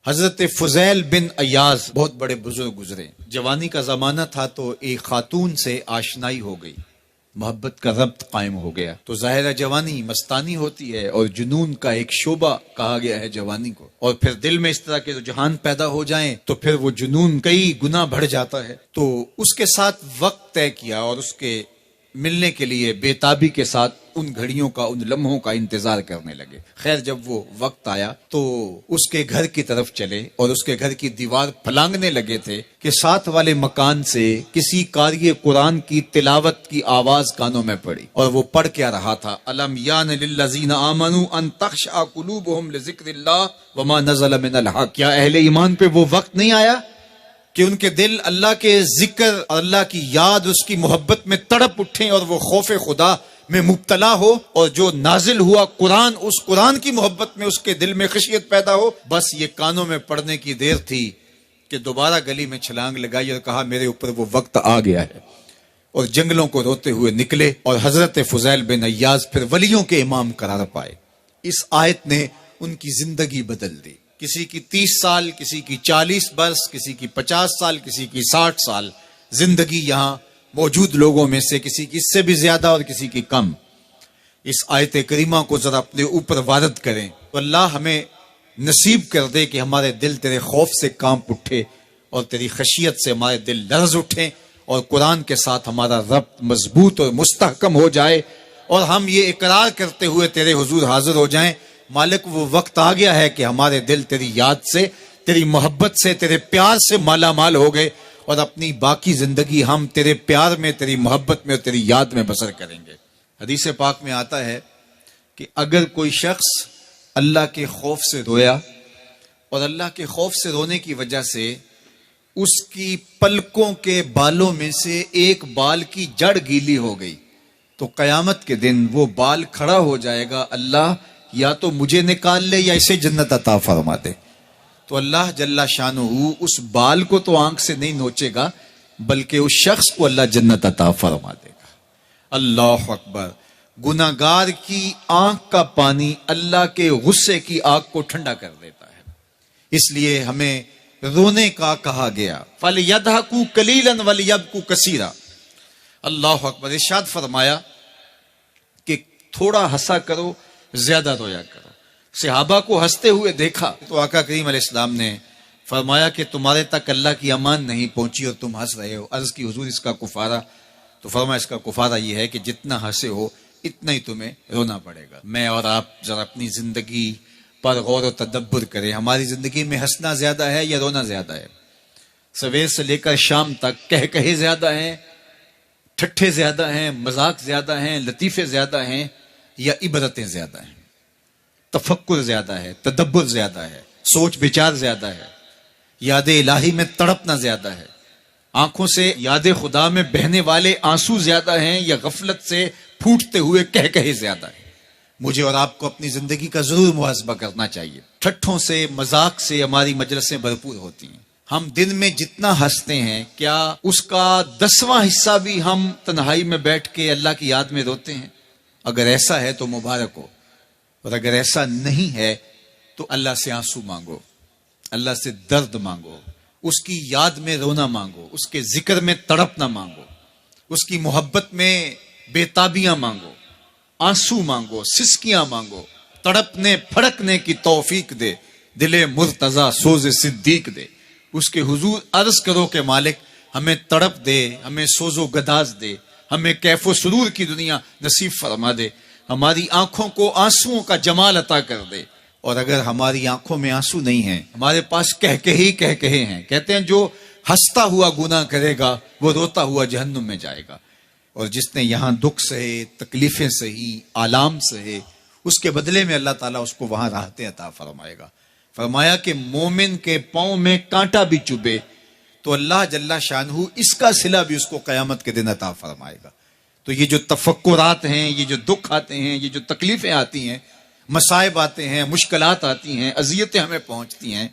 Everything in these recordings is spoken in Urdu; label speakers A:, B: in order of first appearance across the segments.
A: حضرت فضیل بن ایاز بہت بڑے بزرگ گزرے. جوانی کا زمانہ تھا تو ایک خاتون سے آشنائی ہو گئی، محبت کا ربط قائم ہو گیا. تو ظاہر جوانی مستانی ہوتی ہے اور جنون کا ایک شعبہ کہا گیا ہے جوانی کو، اور پھر دل میں اس طرح کے رجحان پیدا ہو جائیں تو پھر وہ جنون کئی گنا بڑھ جاتا ہے. تو اس کے ساتھ وقت طے کیا اور اس کے ملنے کے لیے بے تابی کے ساتھ ان گھڑیوں کا، ان لمحوں کا انتظار کرنے لگے. خیر جب وہ وقت آیا تو اس کے گھر کی طرف چلے اور اس کے گھر کی دیوار پھلانگنے لگے تھے کہ ساتھ والے مکان سے کسی قاری قرآن کی تلاوت کی آواز کانوں میں پڑی. اور وہ پڑھ کیا رہا تھا، الم یان للذین آمنوا ان تخشع قلوبهم لذکر اللہ وما نزل من الحق. کیا اہل ایمان پہ وہ وقت نہیں آیا کہ ان کے دل اللہ کے ذکر اور اللہ کی یاد، اس کی محبت میں تڑپ اٹھیں اور وہ خوف خدا میں مبتلا ہو، اور جو نازل ہوا قرآن، اس قرآن کی محبت میں اس کے دل میں خشیت پیدا ہو. بس یہ کانوں میں پڑنے کی دیر تھی کہ دوبارہ گلی میں چھلانگ لگائی اور کہا میرے اوپر وہ وقت آ گیا ہے، اور جنگلوں کو روتے ہوئے نکلے. اور حضرت فضیل بن ایاز پھر ولیوں کے امام قرار پائے. اس آیت نے ان کی زندگی بدل دی. کسی کی 30 سال، کسی کی 40 برس، کسی کی 50 سال، کسی کی 60 سال زندگی یہاں موجود لوگوں میں سے کسی کی اس سے بھی زیادہ اور کسی کی کم. اس آیت کریمہ کو ذرا اپنے اوپر وارد کریں تو اللہ ہمیں نصیب کر دے کہ ہمارے دل تیرے خوف سے کانپ اٹھے اور تیری خشیت سے ہمارے دل لرز اٹھیں، اور قرآن کے ساتھ ہمارا ربط مضبوط اور مستحکم ہو جائے، اور ہم یہ اقرار کرتے ہوئے تیرے حضور حاضر ہو جائیں، مالک وہ وقت آ گیا ہے کہ ہمارے دل تیری یاد سے، تیری محبت سے، تیرے پیار سے مالا مال ہو گئے، اور اپنی باقی زندگی ہم تیرے پیار میں، تیری محبت میں اور تیری یاد میں بسر کریں گے. حدیث پاک میں آتا ہے کہ اگر کوئی شخص اللہ کے خوف سے رویا اور اللہ کے خوف سے رونے کی وجہ سے اس کی پلکوں کے بالوں میں سے ایک بال کی جڑ گیلی ہو گئی تو قیامت کے دن وہ بال کھڑا ہو جائے گا، اللہ یا تو مجھے نکال لے یا اسے جنت عطا فرما دے. تو اللہ جل شانہ اس بال کو تو آنکھ سے نہیں نوچے گا، بلکہ اس شخص کو اللہ جنت عطا فرما دے گا. اللہ اکبر. گناہگار کی آنکھ کا پانی اللہ کے غصے کی آگ کو ٹھنڈا کر دیتا ہے. اس لیے ہمیں رونے کا کہا گیا، فَلْيَضْحَكُوا قَلِيلًا وَلْيَبْكُوا كَثِيرًا. اللہ اکبر. ارشاد فرمایا کہ تھوڑا ہنسا کرو، زیادہ رویا کرو. صحابہ کو ہنستے ہوئے دیکھا تو آقا کریم علیہ السلام نے فرمایا کہ تمہارے تک اللہ کی امان نہیں پہنچی اور تم ہنس رہے ہو. عرض کی حضور اس کا کفارہ؟ تو فرمایا اس کا کفارہ یہ ہے کہ جتنا ہنسے ہو اتنا ہی تمہیں رونا پڑے گا. میں اور آپ ذرا اپنی زندگی پر غور و تدبر کریں. ہماری زندگی میں ہنسنا زیادہ ہے یا رونا زیادہ ہے؟ سویر سے لے کر شام تک کہے زیادہ ہیں، ٹھٹھے زیادہ ہیں، مذاق زیادہ ہیں، لطیفے زیادہ ہیں، یا عبرتیں زیادہ ہیں؟ تفکر زیادہ ہے، تدبر زیادہ ہے، سوچ بچار زیادہ ہے، یاد الہی میں تڑپنا زیادہ ہے، آنکھوں سے یاد خدا میں بہنے والے آنسو زیادہ ہیں، یا غفلت سے پھوٹتے ہوئے کہے زیادہ ہیں؟ مجھے اور آپ کو اپنی زندگی کا ضرور محاسبہ کرنا چاہیے. ٹھٹھوں سے، مذاق سے ہماری مجلسیں بھرپور ہوتی ہیں. ہم دن میں جتنا ہنستے ہیں کیا اس کا 10واں حصہ بھی ہم تنہائی میں بیٹھ کے اللہ کی یاد میں روتے ہیں؟ اگر ایسا ہے تو مبارک ہو، اور اگر ایسا نہیں ہے تو اللہ سے آنسو مانگو، اللہ سے درد مانگو، اس کی یاد میں رونا مانگو، اس کے ذکر میں تڑپنا مانگو، اس کی محبت میں بے تابیاں مانگو، آنسو مانگو، سسکیاں مانگو. تڑپنے پھڑکنے کی توفیق دے، دل مرتضی سوز صدیق دے. اس کے حضور عرض کرو کہ مالک ہمیں تڑپ دے، ہمیں سوز و گداز دے، ہمیں کیف و سرور کی دنیا نصیب فرما دے، ہماری آنکھوں کو آنسوؤں کا جمال عطا کر دے. اور اگر ہماری آنکھوں میں آنسو نہیں ہیں، ہمارے پاس کہے ہیں، کہتے ہیں جو ہنستا ہوا گناہ کرے گا وہ روتا ہوا جہنم میں جائے گا، اور جس نے یہاں دکھ سہے، تکلیفیں سہی، آلام سہے، اس کے بدلے میں اللہ تعالیٰ اس کو وہاں راحتیں عطا فرمائے گا. فرمایا کہ مومن کے پاؤں میں کانٹا بھی چبھے تو اللہ جل شانہ اس کا صلہ بھی اس کو قیامت کے دن عطا فرمائے گا. تو یہ جو تفکرات ہیں، یہ جو دکھ آتے ہیں، یہ جو تکلیفیں آتی ہیں، مصائب آتے ہیں، مشکلات آتی ہیں، اذیتیں ہمیں پہنچتی ہیں،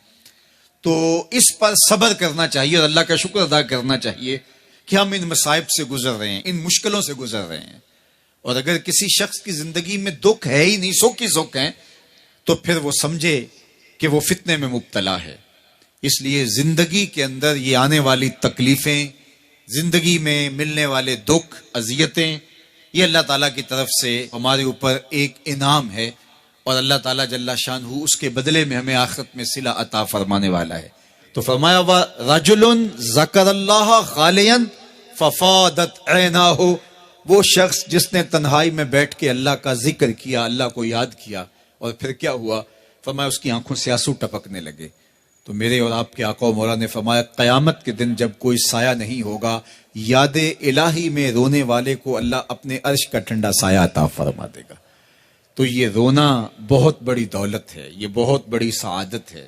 A: تو اس پر صبر کرنا چاہیے اور اللہ کا شکر ادا کرنا چاہیے کہ ہم ان مصائب سے گزر رہے ہیں، ان مشکلوں سے گزر رہے ہیں. اور اگر کسی شخص کی زندگی میں دکھ ہے ہی نہیں، سکھ ہی سکھ ہیں، تو پھر وہ سمجھے کہ وہ فتنے میں مبتلا ہے. اس لیے زندگی کے اندر یہ آنے والی تکلیفیں، زندگی میں ملنے والے دکھ، اذیتیں، یہ اللہ تعالیٰ کی طرف سے ہمارے اوپر ایک انعام ہے، اور اللہ تعالیٰ جل شانہ اس کے بدلے میں ہمیں آخرت میں صلہ عطا فرمانے والا ہے. تو فرمایا رجل ذکر اللہ خالیا ففاضت عیناہ، وہ شخص جس نے تنہائی میں بیٹھ کے اللہ کا ذکر کیا، اللہ کو یاد کیا، اور پھر کیا ہوا؟ فرمایا اس کی آنکھوں سے آنسو ٹپکنے لگے. تو میرے اور آپ کے آقا و مولا نے فرمایا قیامت کے دن جب کوئی سایہ نہیں ہوگا، یاد الہی میں رونے والے کو اللہ اپنے عرش کا ٹھنڈا سایہ عطا فرما دے گا. تو یہ رونا بہت بڑی دولت ہے، یہ بہت بڑی سعادت ہے.